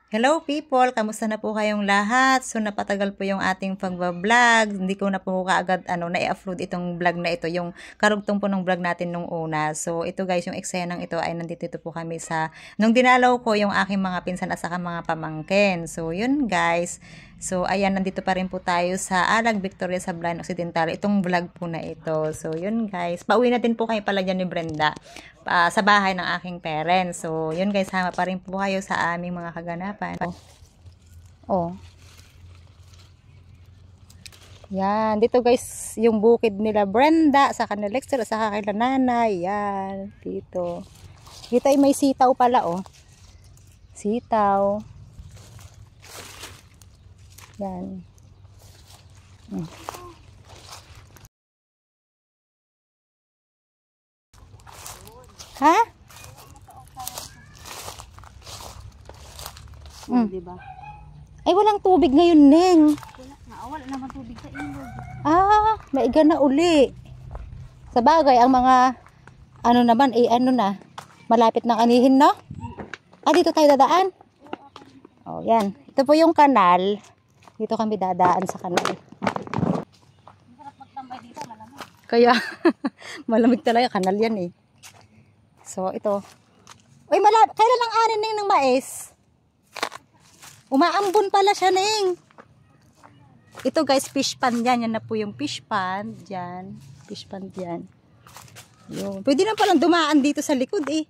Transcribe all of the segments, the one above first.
Hello people, kamusta na po kayong lahat? So napatagal po yung ating pagba-vlog. Hindi ko na po kaagad na-upload itong vlog na ito, yung karugtong po ng vlog natin nung una. So ito guys, yung eksenang ito ay nandito po kami sa nung dinalaw ko yung aking mga pinsan at saka mga pamangkin. So yun guys. So ayan, nandito pa rin po tayo sa Alag Victoria sa Sablan Occidental. Itong vlog po na ito. So yun guys, pauwi na din po kayo pala dyan ni Brenda. Sa bahay ng aking parents. So, yun guys, sama pa rin po kayo sa aming mga kaganapan. Oh. Yan. Dito guys, yung bukid nila Brenda, sa kanila Lexter, sa kanila nanay. Yan. Dito. Dito ay may sitaw pala, oh. Sitaw. Yan. Ha? Diba? Ay, walang tubig ngayon, Neng. Wala naman tubig sa ilog. Maiga na uli. Sa bagay, ang mga ano naman, malapit ng anihin, no? Dito tayo dadaan? Oh, yan. Ito po yung kanal. Dito kami dadaan sa kanal. Masarap magtambay dito, malamig. Kaya, malamig talaga. Kanal yan eh. So, ito. Uy, kailan lang anin Neng ng mais? Umaambon pala siya, Neng. Ito guys, fish pond yan. Yan na po yung fish pond. Diyan. Fish pond yan. Yun. Pwede na palang dumaan dito sa likod eh.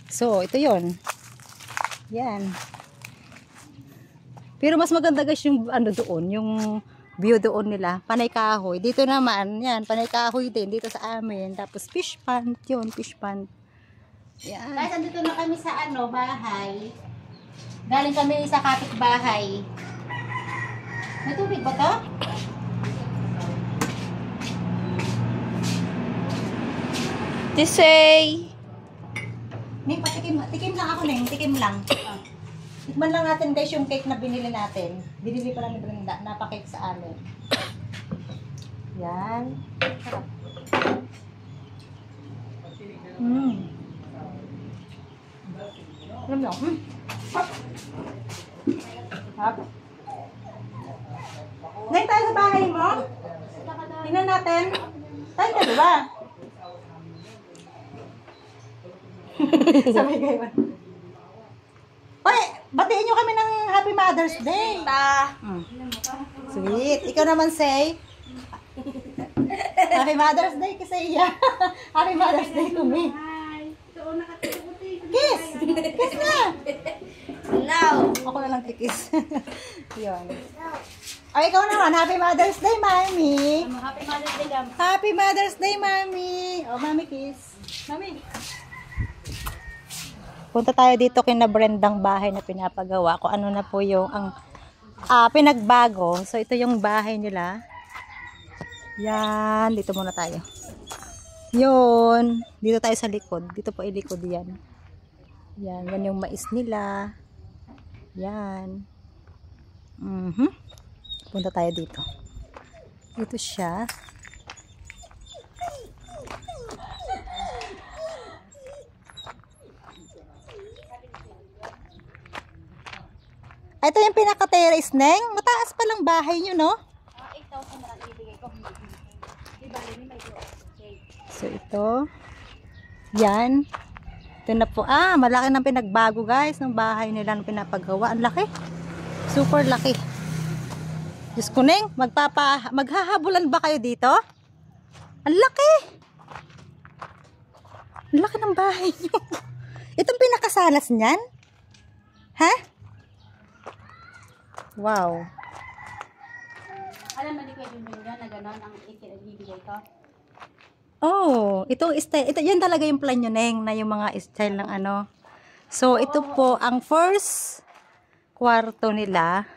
So, ito yon. Yan. Pero mas maganda guys yung ano doon, yung view doon nila. Panay kahoy. Dito naman, yan, panay kahoy din dito sa amin. Tapos fish pond, yun, fish pond. Yan. Guys, andito na kami sa bahay. Galing kami sa kapitbahay. May tubig ba to? Tisay! Ning, tikim lang ako, Ning. Tikim lang. Tikman lang natin guys yung cake na binili natin. Binili pa lang ni Brenda. Napakake sa amin. Yan. Sarap. Alam mo? Sarap. Ngayon tayo sa bahay mo? Tingnan natin. Tayo ka diba? Sabi kayo. Hoy, batiin nyo kami ng Happy Mother's Day. Sweet. Ikaw naman say. Happy Mother's Day kasi iya. Happy Mother's Day to me. Kiss! Kiss na! Hello! Ako na lang kikis. Yun. Ay, ikaw naman. Happy Mother's Day, Mami. Happy Mother's Day, Gam. Happy Mother's Day, Mami. Oh, Mami, kiss. Mami. Punta tayo dito kina Brendang bahay na pinapagawa. Kung ano na po yung pinagbago. So, ito yung bahay nila. Yan. Dito muna tayo. Yun. Dito tayo sa likod. Dito po ilikod yan. Yan. Yan yung mais nila. Yan. Punta tayo dito. Dito siya. Ito yung pinaka-terrace, Neng. Mataas pa lang bahay nyo, no? 8,000 na lang ibigay ko. So, ito. Yan. Ito na po. Malaki ng pinagbago, guys, ng bahay nila ng pinapagawa. Ang laki. Super laki. Diyos ko, Neng, maghahabulan ba kayo dito? Ang laki. Ang laki ng bahay nyo. Itong pinakasalas niyan? Ha? Wow. Alam mo, di ko yung na gano'n ang ibigay ko. Oh, itong style, yan talaga yung plan nyo, Neng, na yung mga style ng ano. So, ito po ang first kwarto nila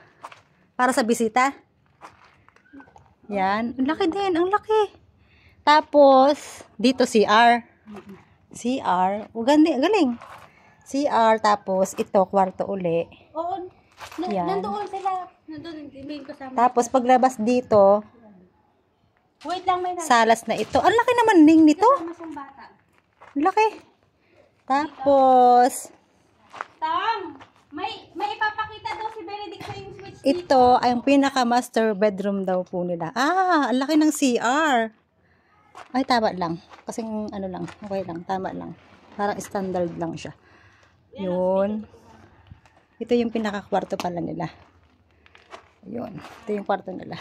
para sa bisita. Yan. Ang laki din, ang laki. Tapos, dito CR. CR. Galing. CR, tapos ito, kwarto uli. Oo. Yan. Nandoon sila. Nandoon, ibigay ko sa Tapos, paglabas dito, wait lang, may salas na ito. Ang laki naman, Ning, nito. mas yung bata. Ang laki. Tapos, lang. May ipapakita daw si Benedict sa yung switch dito. Ito ay ang pinaka-master bedroom daw po nila. Ang laki ng CR. Ay, tama lang. Kasing ano lang, okay lang, tama lang. Parang standard lang siya. Yun. Ito yung pinaka-kwarto pala nila. Yun. Ito yung kwarto nila.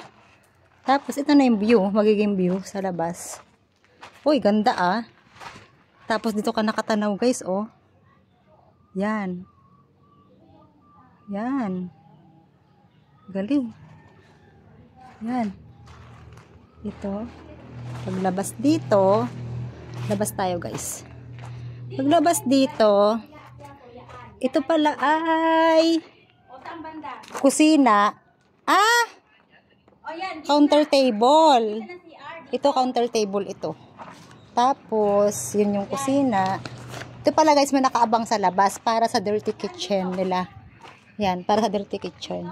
Tapos, ito na yung view. Magiging view sa labas. Uy, ganda ah. Tapos, dito ka nakatanaw guys, oh. Yan. Yan. Galing. Yan. Ito. Paglabas dito, labas tayo guys. Paglabas dito, ito pala ay kusina. O yan, Counter table. dito na si R. Ito counter table ito. Tapos, yun yung kusina. Ito pala guys, may nakaabang sa labas para sa dirty kitchen nila. Yan, para sa dirty kitchen.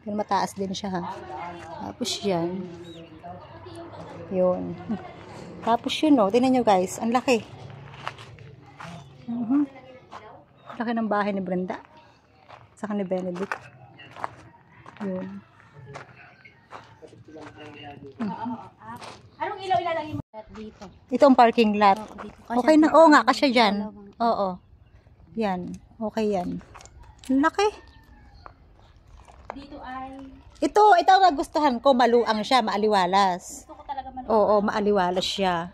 Yun, mataas din siya ha. Tapos yan. Yun. Tapos yun oh, tingnan nyo guys, ang laki. Laki ng bahay ni Brenda. Saka ni Benedict. Yun. Anong ilaw ilalagay mo dito? Ito ang parking lot. Dito. Okay na, oo nga, kasya dyan. Oo. Yan, okay yan. Ang laki. Dito ay, Ito ang nagustuhan ko, maluang siya, maaliwalas. gusto ko talaga Oo, maaliwalas siya.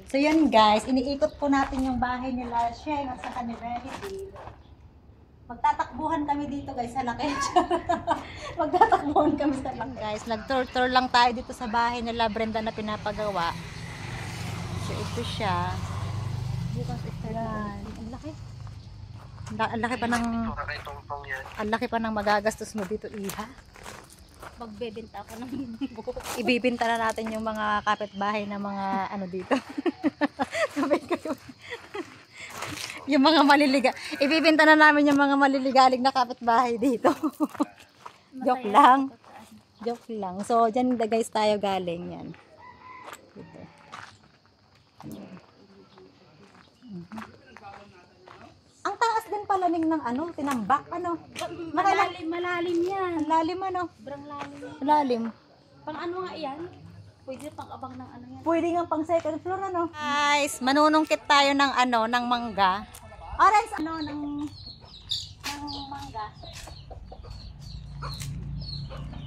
So yun guys, iniikot po natin yung bahay nila Sheng at saka ni Benedict. Magtatakbuhan kami dito guys sa laki. Magtatakbuhan kami sa laki. Guys, nag-tour lang tayo dito sa bahay nila Brenda na pinapagawa. So ito siya. Yan. Ang laki. Ang laki pa ng magagastos mo dito, Iha. magbebenta ako ng buko. Ibibinta na natin yung mga kapitbahay na mga ano dito. Sabay kayo. Yung mga maliliga. Ibibinta na namin yung mga maliligalig na kapitbahay dito. Joke lang. Joke lang. So, dyan guys tayo galing yan. Dito. Ang taas din pala ng ano, tinambak, ano. Malalim yan. Ang lalim ano. Sobrang lalim yan. Lalim. Pang ano nga yan? Pwede pang abang ng ano yan. Pwede nga pang second floor ano. Guys, manunungkit tayo ng ano, ng mangga. Orange ano, ng Mangga.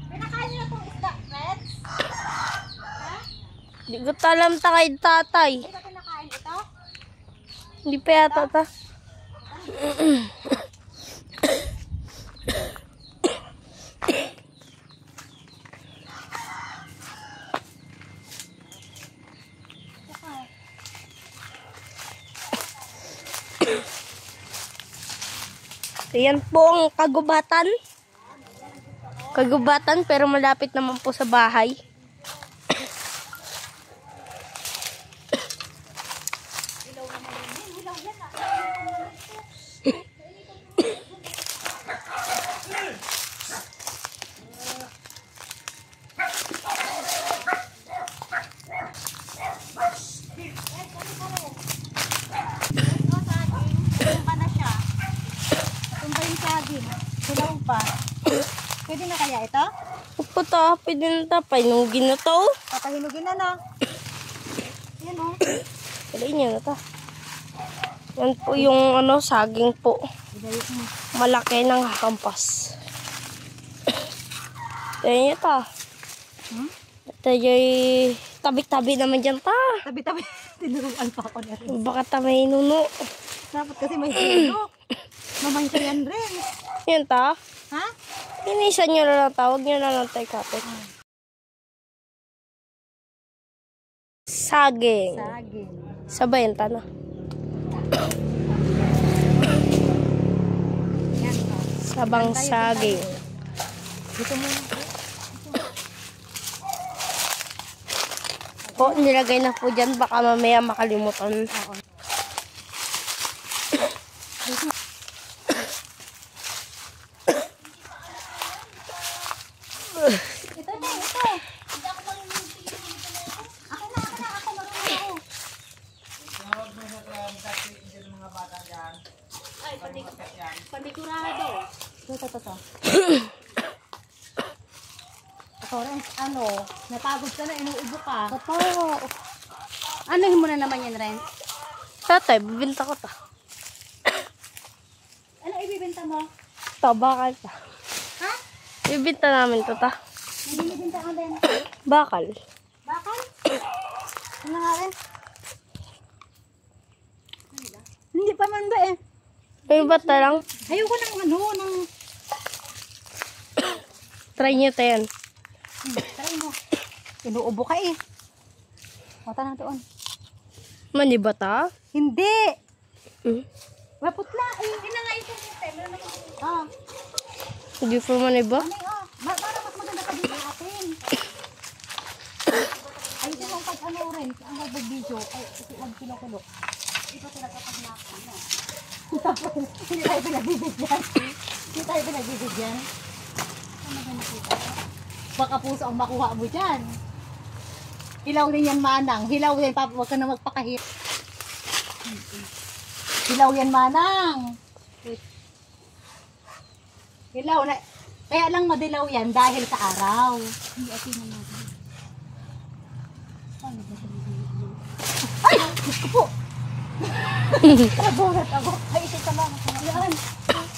pinakain nyo na itong isda, Reds? Hindi ko alam ta kay tatay. Hindi ka pinakain ito? Hindi pa yata ta. Ayan po ang kagubatan. Kagubatan pero malapit naman po sa bahay. Tumba na siya. Tumba yung saging. Hilaw pa. Pwede na kaya ito? Upo ta, pwede na ta. Painugin na to. Papahinugin na no. Yan o. Palain niya na ta. Yan po yung ano, saging po. Malaki ng kampas. Ayan niya ta. Tayo'y tabi-tabi naman dyan ta. Tabi-tabi. Tinuruan pa ako na rin. Baka ta may nuno. Dapat kasi may hulog. Mamansya yan rin. Yan ta. Ha? Inisa nyo na lang tawag nyo na lang tayo kapit. Saging. Saging. Sabayan ta na. Yan o. Sabang saging. Dito muna. Po, nilagay na po dyan. Baka mamaya makalimutan. Oo. Ito na, ito. Hindi ako marunong dito na ito. Ako marunong ako. Ay, pati. Panigurado. Ito. Ito rin, napagod ka na, inuubo ka. Totoo. Anuhin mo na naman yan, Ren? Tatay, bibinta ko ta. Ano ibibenta mo? Bakal ta. Ha? Bibinta namin to ta. May binibenta ka din. Bakal. Bakal? Ano nga rin? Hindi pa man ba eh. May bata lang. Ayoko ng Try nyo ta yan. Try mo. Inuubo ka eh. Mata na doon. Mani bata? Hindi. Maputla eh. Yun na nga yung system. Ah. Hindi po man iba? Para mas maganda ka din sa atin. Ay, ito ang pag-ano rin. Ang mag-video. Ay, ito ang kilo-kilo. Ito sila kapag nakakan. Hindi tayo pinagbibigyan. Hindi tayo pinagbibigyan. Ano ba nakita? Baka puso ang makuha mo dyan. Hilaw din yan, Manang. Hilaw din. Huwag ka na magpakahit. Hilaw yan, Manang. Hilaw na. Kaya lang madilaw yan dahil sa araw. Hindi atin na natin. Ay! Gusto po! Nabuhat ako. Ay, ito sa mga. Ayan.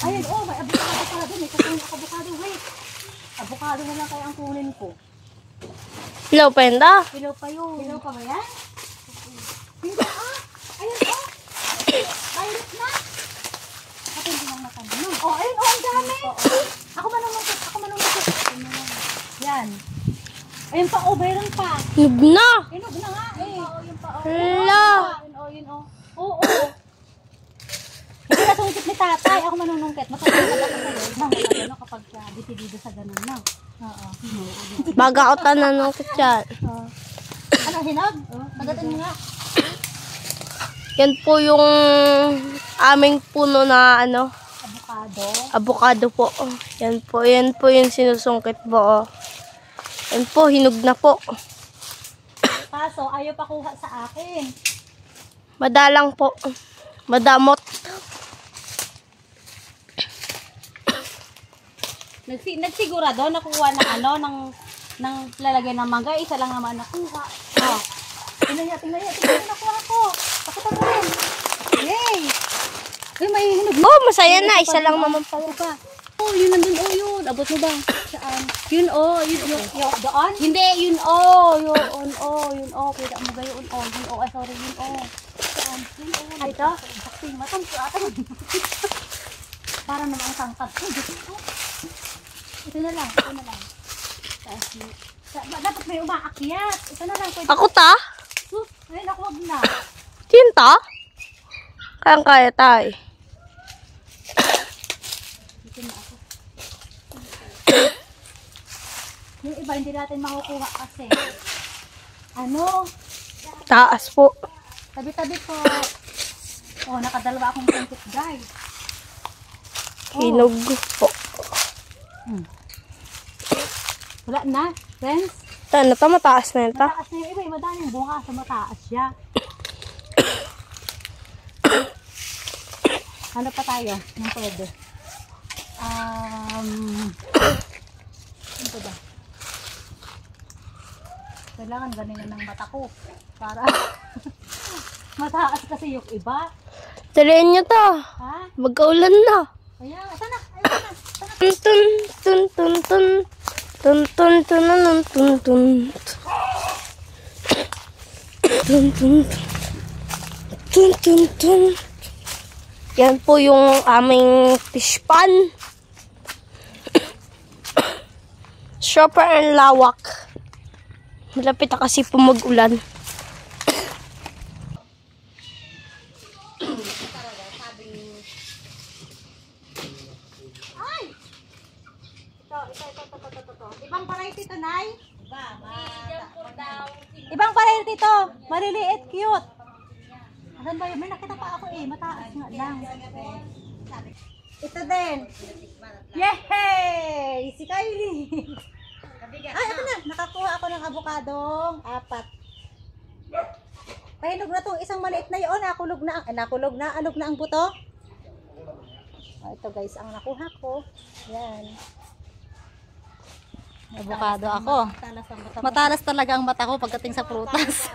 Ayun, may avocado pala dun. May kukunin ako avocado. Wait. Avocado na lang kaya ang kunin ko. Hello, penda? Hilaw pa yun. Hilaw pa ba yan? Hindi Ayun Violet na. Ako hindi lang natanong. Ayun ang dami. Ako manunungkit. Yan. Ayun pa, bayran pa. Hinog na! Hinog na nga eh. Yun pa, Hala! Yun. Oo. Hindi na sungkit ni tatay. Ako manunungkit. Matagal ka sa'yo. Kapag disidido sa ganun na. Oo. Baga ko tanong ko dyan. Ano, hinog? Tagatin mo nga. Yan po yung aming puno na Avocado. avocado po. Yan po yung sinusungkit po. Yan po, hinog na po. Kaso, ayaw pa kuha sa akin. Madalang po. Madamot. Nagsigurado nakuha ng lalagyan ng mangga, isa lang naman nakuha. Tingnan niya, nakuha ko. Pakutan mo rin. Yay! Ay, may hinog. Oh, masaya na. Isa lang naman pala. Yun nandun, yun. Abot mo ba? Saan? Yun, yun. Doon? Hindi, yun, yun, kita mo ba yun, yun, sorry, yun, saan? Yun, ay, ito? Baksing, matang ko ata. Para naman ang sangkad ko. Ito na lang. Dapat may umaakyat. Ito na lang. Pwede. Ako ta? Ayun, ako wag na. Tinta? Kaya tayo. Dito na ako. Yung iba, hindi natin makukuha kasi. Taas po. Tabi-tabi po. Nakadalawa akong sungkit, guys. Hinog po. Wala na, friends. Ito, mataas na ito. Mataas na yung iba. Madaming bunga sa mataas siya. Ano pa tayo? Nang pwede. Ano ba? Kailangan ganin ng mata ko. Para mataas kasi yung iba. Talian nyo to. Ha? Magkaulan na. Kaya, ito na. Tun tun tun tun tun tun tun tun tun tun tun tun tun tun. Yan po yung aming fish pan. Super and lawak. Malapit na kasi po mag-ulan. Ito. Ibang variety to, Nay? Ibang variety to. Maliliit, cute. Asan ba yun? May nakita pa ako mataas nga lang. Ito din. Yay! Si Kylie. Ay, ito na. Nakakuha ako ng avocadong 4. Pahinog na itong isang maliit na yun. Nakulog na. Anog na ang buto. Ito guys, ang nakuha ko. Yan. Avocado ako. Matalas talaga ang mata ko pagdating sa prutas.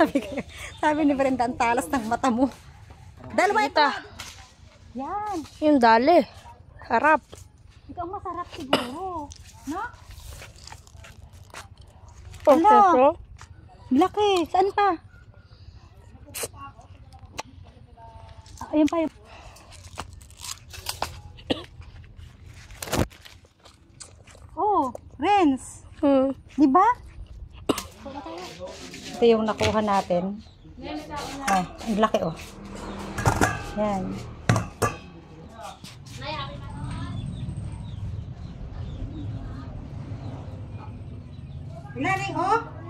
sabi ni Brenda, ang talas ng mata mo. Dalawa ito. Yan. Yung dali. Harap. Ito ang masarap siguro. No? Hello. Laki. Saan pa? Ayun pa yun. Oh, Renz. Di ba? Ito yung nakuha natin. Oh, ang laki oh. Yan. Ilaling oh.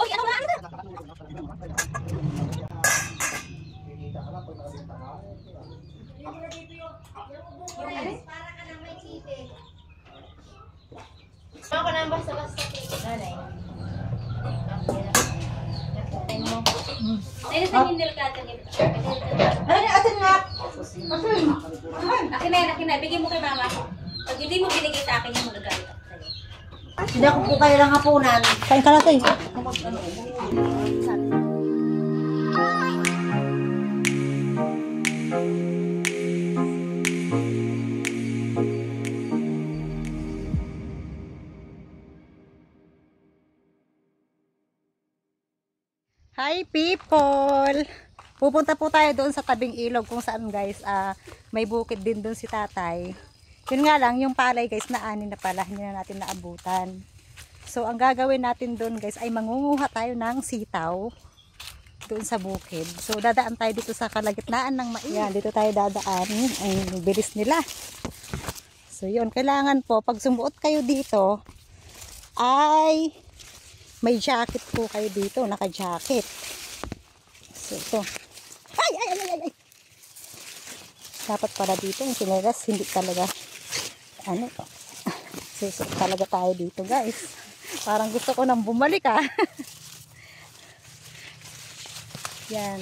Oy, ano na? Ako na basta-basta. Nanay. Ay, sa hinil ka ito. Ay, atin nga. Akin na. Bigyan mo kay mama. Pag hindi mo binigay sa akin, yung magagalit ako sa'yo. Hindi ako po kayo lang hapunan. Kain ka natin. Hi people! Pupunta po tayo doon sa tabing ilog kung saan guys, may bukid din doon si tatay. Yun nga lang, yung palay guys na ani na pala, hindi na natin naabutan. So ang gagawin natin doon guys ay mangunguha tayo ng sitaw doon sa bukid. So dadaan tayo dito sa kalagitnaan ng mais. Yan, dito tayo dadaan. Ang bilis nila. So yun, kailangan po pag sumuot kayo dito ay may jacket po kayo dito, naka-jacket. So ito. Ay! Dapat pala dito, yung sinelas, hindi talaga, susok talaga tayo dito guys. Parang gusto ko nang bumalik Yan.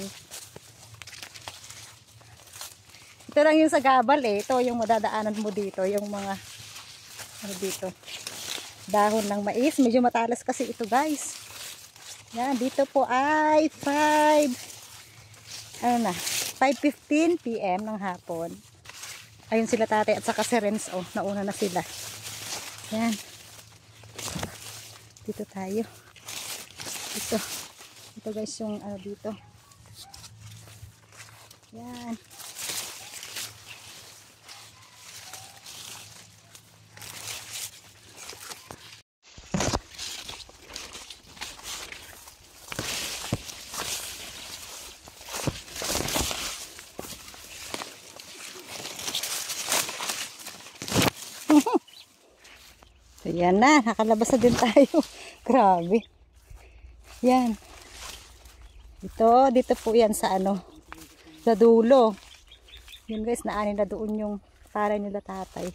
Ito lang yung sa gabal ito yung madadaanan mo dito, yung mga, dito. Dahon ng mais, medyo matalas kasi ito guys. Yan, dito po ay 5:15 PM ng hapon. Ayun sila tatay at saka si Renz, nauna na sila. Yan. Dito tayo. Ito guys yung dito. Yan. So, yan na, nakalabas na din tayo. Grabe. Yan. Dito po yan sa sa dulo. Yun guys, naani na doon yung para nila tatay.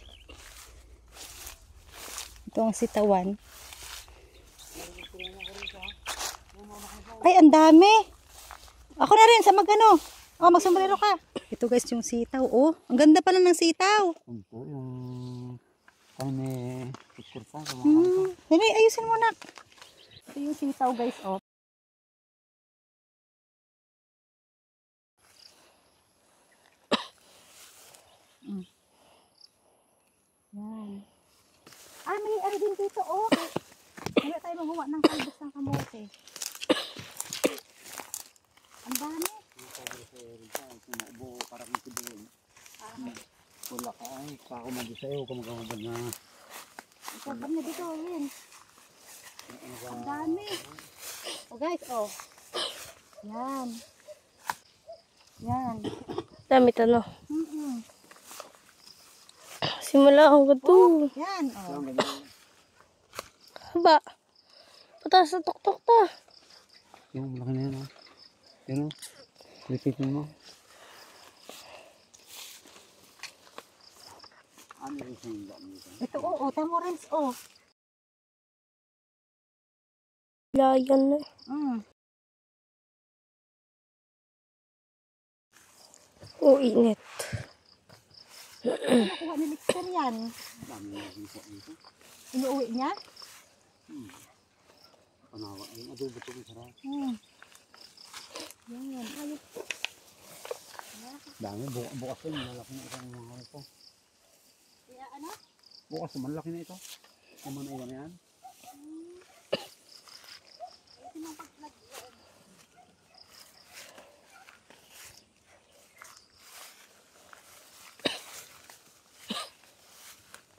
Ito ang sitawan. Ay, ang dami. Ako na rin sa magsumbrero ka. Ito guys yung sitaw. Ang ganda pala ng sitaw. Ito yung may picture pa. Ayusin mo na. Ito yung sitaw guys. Yan. May ari din dito Kaya tayo maghuwa ng kalbos ng kamote. Ang dami. Wala ka ay, kakumagi sa'yo, kumagawagad na. Isabag na dito, yun. Ang dami. Guys, Yan. Yan. Dami tanong. Simula ang gato. Yan, Haba. Pataas na tuktok ta. Yung malaki na yan, Yun o. Lipitin mo. Ano yung sinda nito? Ito, oo, tamo rin, oh. Layan na. Oh, init. Ano nakuha ni Mixer yan? Dami na gisok nito. Inuuwi niya? Panawa. Yung adobo ito yung sarap. Yan, ayos. Dami. Bukas yun. Malaki na itong mga ito. Kaya ano? Bukas malaki na ito. Naman iwan yan.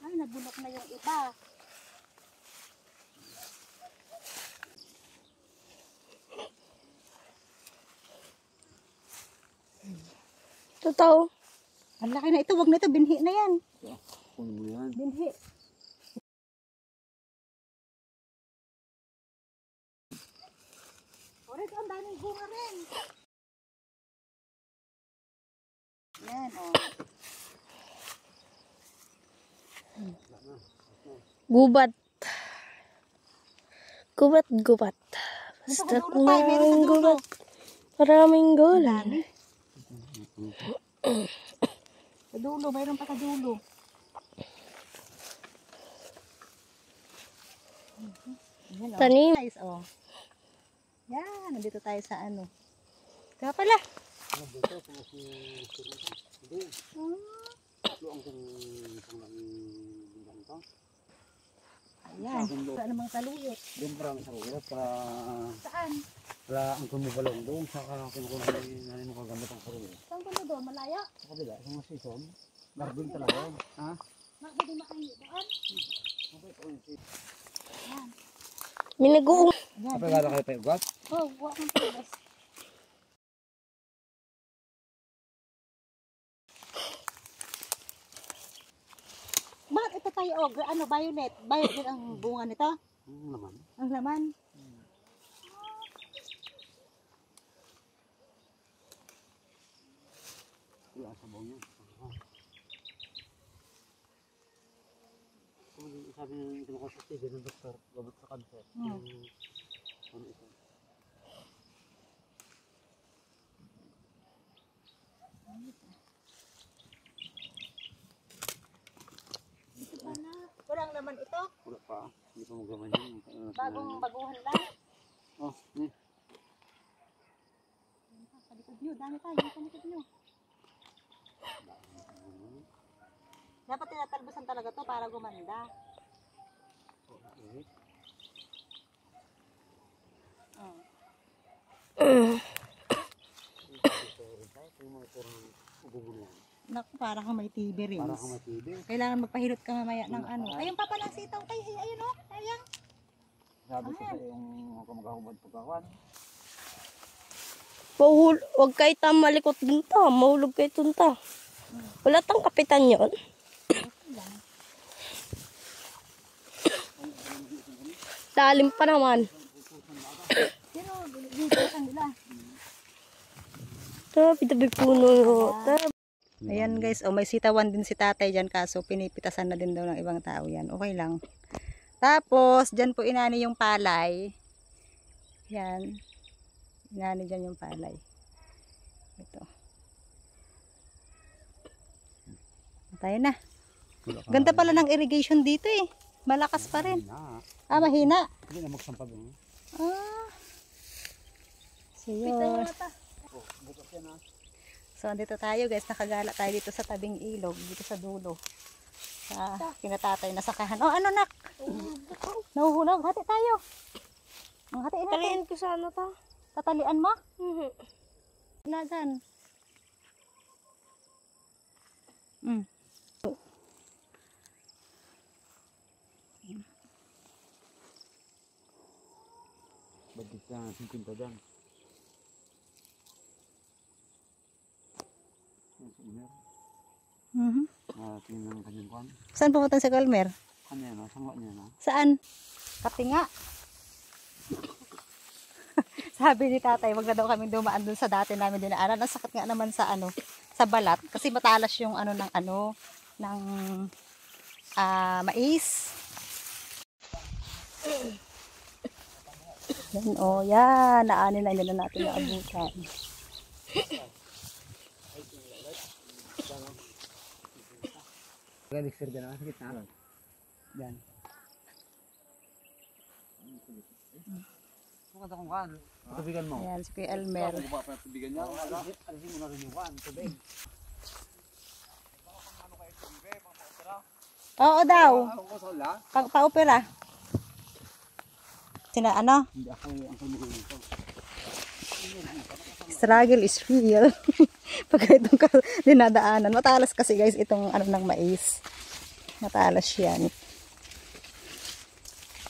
Ay, nabulok na yung iba. Totoo. Ang laki na ito, wag na ito, binhi na yan. Kunin mo yan. Binhi. Oret, ang daming bunga rin. Yan, oh. Gubat. Gubat. Ito, Basta kadulo tayo, meron sa kumain dulo. gubat. Maraming Ang gulay. dami. Sa dulo, mayroon pa sa dulo. Yan, oh. Tanim. Guys, oh. Yan, nandito tayo sa ano. Kaya pala. Ano dito? Kung si Sirita? Hindi. Ito ang pang bindang ito. Ayan. Wala namang saluyot. Doon parang sa ulat para Saan? ang kumubalong doon. Saka kinukuha ni nanay mo kagamit ang sarili. Saan ko doon? Malaya? Sa kabila, sa mga season, garbin talaga. Ha? Pwede makahingi doon? May nag-uong. Kapag gano'n kayo pa yung gat? Oh, buwan ng pagos. Bakit ito tayo, oh, ano, violet? Violet ang bunga nito? Naman. Ang laman? Wala sa bawang yan. Sabi ng kinukuha sa TV ng doktor, gabot sa cancer. Ano ito? Walang laman ito? Wala pa. Hindi pa magaman yun. Bagong baguhan lang? Oh, eh. Sa likod nyo, dami tayo sa likod nyo. Dapat tinatalbusan talaga to para gumanda. Okay. Naku, para kang may TV rin. Para kang matibig. Kailangan magpahilot ka mamaya ng ano. Ayun pa pala sitaw tayo. Ayun o. Ayun. Sabi ko sa yung kamagahubad pagkakuan. Huwag kayo malikot dun ta. Mahulog kayo dun ta. Wala tang kapitan yun. Lalim pa naman. Pero, binibutan nila. Tabi-tabi puno. Ayan guys, oh, may sitawan din si tatay dyan kaso pinipitasan na din daw ng ibang tao yan. Okay lang. Tapos, dyan po inani yung palay. Yan. Inani dyan yung palay. Ito. Tayo na. Ganda pala ng irrigation dito eh. Malakas pa rin. Ah, mahina. Hindi na magsampag mo. Ah. So, yun. Bukas yan ha. So, andito tayo guys. Nakagala tayo dito sa tabing ilog. Dito sa dulo. Sa kinatatay na sakahan. Oh, ano nak? Nahuhulog. Hati tayo. Ang hatiin natin. Talian ko sana ta. Tatalian mo? Wala dyan. Bagit ka, sintinta dyan. Tingnan ang kanyang kwan. Saan pumunta si Kalmer? Kanya na, sangwa niya na. Saan? Katinga. Sabi ni tatay, wag na daw kaming dumaan dun sa dati namin dinaanan. Ang sakit nga naman sa sa balat kasi matalas yung ng mais. Yan yan, naanin na nila natin na abutan. Elixir dyan, sakit na. Yan. Bukas akong kan. Tubigan mo. Ayan, si Kuya Elmer. Tubigan niya. Alisin mo na rin yung kan. Tubig. Oo daw. Ako ko sa wala. Pa-opera. Sina Hindi ako ang kamuhin nito. struggle is real. Pag itong dinadaanan. Matalas kasi guys itong ng mais. Matalas yan.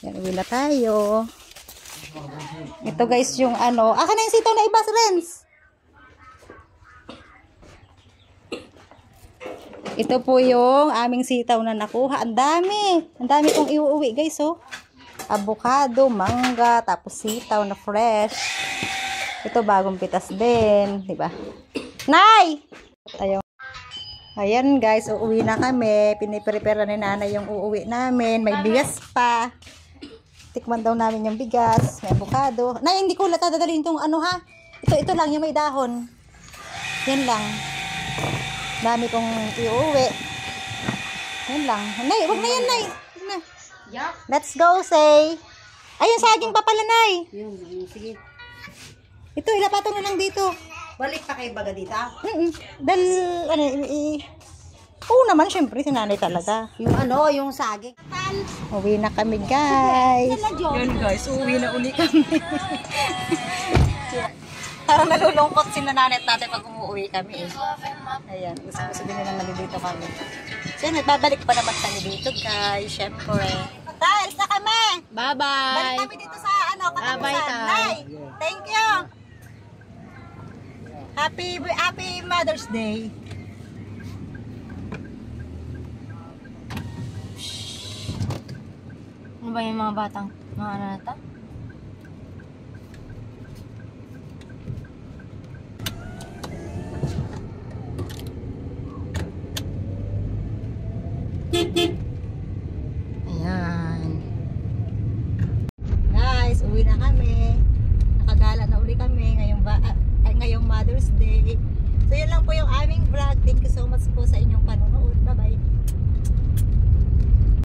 Yan, uwi na tayo. Ito guys yung Aka na yung sitaw na iba, Renz. Ito po yung aming sitaw na nakuha. Ang dami. Ang dami kong iuuwi guys, oh. Avocado, mangga, tapos sitaw na fresh. Ito bagong pitas din, di ba? Nay! Ayan guys, uuwi na kami. Piniprepare ni nanay yung uuwi namin. May bigas pa. Tikman daw namin yung bigas. May avocado. Nay, hindi ko dadalhin itong ha. Ito lang yung may dahon. Yan lang. Dami kong iuwi. Yan lang. Nay, wag na yan, Nay. Wag na. Let's go, say. Ayun, saging pa pala, Nay. Sige. Ito, ilapatong na lang dito. Balik pa kay baga dito. Oo naman, syempre, si nanay talaga. Yung saging. Uwi na kami, guys. Yun, guys, uwi na uli kami. Parang nalulungkot sila nanay at tatay pag umuwi kami eh. Ayan, gusto din nilang nalilito kami. So, nagbabalik pa naman kami dito, guys. Syempre. Tay, na kami! Bye-bye! Balik kami dito sa katapusan. Nay, thank you! Happy Mother's Day! Ano ba yung mga batang mga nata? Ayan. Guys, uwi na kami. Nakagala na uli kami ngayong Mother's Day. So, yun lang po yung aming vlog. Thank you so much po sa inyong panonood. Bye-bye.